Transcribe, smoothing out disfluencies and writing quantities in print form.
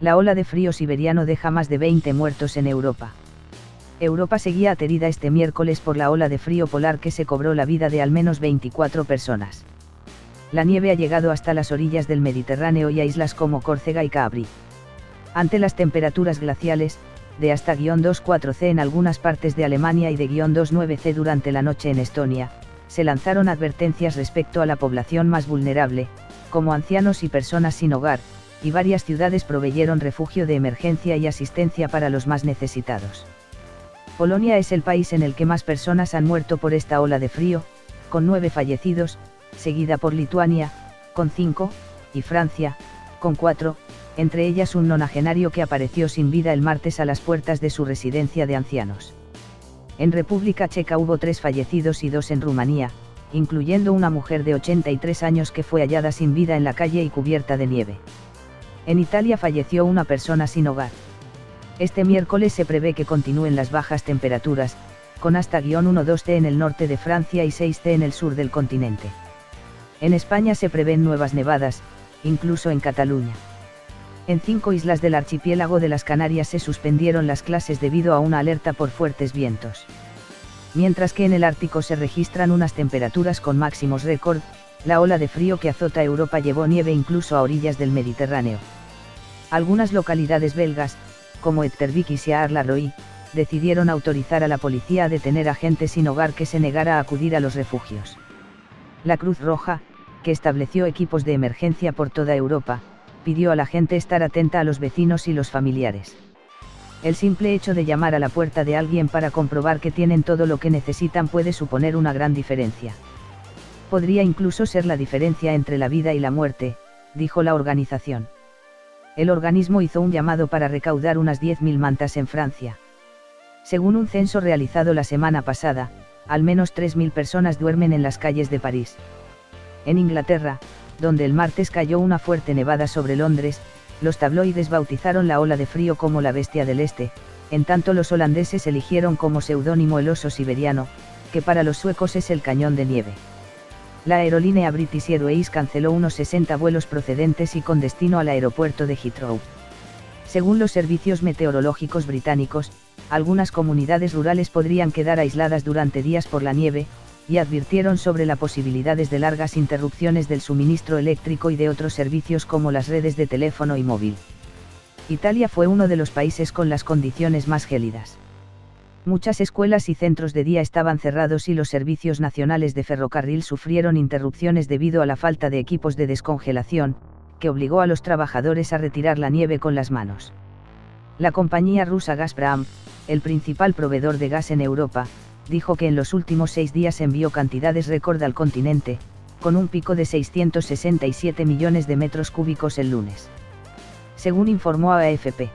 La ola de frío siberiano deja más de 20 muertos en Europa. Europa seguía aterida este miércoles por la ola de frío polar que se cobró la vida de al menos 24 personas. La nieve ha llegado hasta las orillas del Mediterráneo y a islas como Córcega y Capri. Ante las temperaturas glaciales, de hasta -2,4 en algunas partes de Alemania y de -2,9 durante la noche en Estonia, se lanzaron advertencias respecto a la población más vulnerable, como ancianos y personas sin hogar, y varias ciudades proveyeron refugio de emergencia y asistencia para los más necesitados. Polonia es el país en el que más personas han muerto por esta ola de frío, con 9 fallecidos, seguida por Lituania, con 5, y Francia, con 4, entre ellas un nonagenario que apareció sin vida el martes a las puertas de su residencia de ancianos. En República Checa hubo 3 fallecidos y 2 en Rumanía, incluyendo una mujer de 83 años que fue hallada sin vida en la calle y cubierta de nieve. En Italia falleció una persona sin hogar. Este miércoles se prevé que continúen las bajas temperaturas, con hasta -1,2 en el norte de Francia y 6 en el sur del continente. En España se prevén nuevas nevadas, incluso en Cataluña. En 5 islas del archipiélago de las Canarias se suspendieron las clases debido a una alerta por fuertes vientos. Mientras que en el Ártico se registran unas temperaturas con máximos récord, la ola de frío que azota Europa llevó nieve incluso a orillas del Mediterráneo. Algunas localidades belgas, como Etterbeek y Charleroi, decidieron autorizar a la policía a detener a gente sin hogar que se negara a acudir a los refugios. La Cruz Roja, que estableció equipos de emergencia por toda Europa, pidió a la gente estar atenta a los vecinos y los familiares. El simple hecho de llamar a la puerta de alguien para comprobar que tienen todo lo que necesitan puede suponer una gran diferencia. Podría incluso ser la diferencia entre la vida y la muerte, dijo la organización. El organismo hizo un llamado para recaudar unas 10.000 mantas en Francia. Según un censo realizado la semana pasada, al menos 3.000 personas duermen en las calles de París. En Inglaterra, donde el martes cayó una fuerte nevada sobre Londres, los tabloides bautizaron la ola de frío como la bestia del este, en tanto los holandeses eligieron como seudónimo el oso siberiano, que para los suecos es el cañón de nieve. La aerolínea British Airways canceló unos 60 vuelos procedentes y con destino al aeropuerto de Heathrow. Según los servicios meteorológicos británicos, algunas comunidades rurales podrían quedar aisladas durante días por la nieve, y advirtieron sobre las posibilidades de largas interrupciones del suministro eléctrico y de otros servicios como las redes de teléfono y móvil. Italia fue uno de los países con las condiciones más gélidas. Muchas escuelas y centros de día estaban cerrados y los servicios nacionales de ferrocarril sufrieron interrupciones debido a la falta de equipos de descongelación, que obligó a los trabajadores a retirar la nieve con las manos. La compañía rusa Gazprom, el principal proveedor de gas en Europa, dijo que en los últimos 6 días envió cantidades récord al continente, con un pico de 667 millones de metros cúbicos el lunes. Según informó AFP.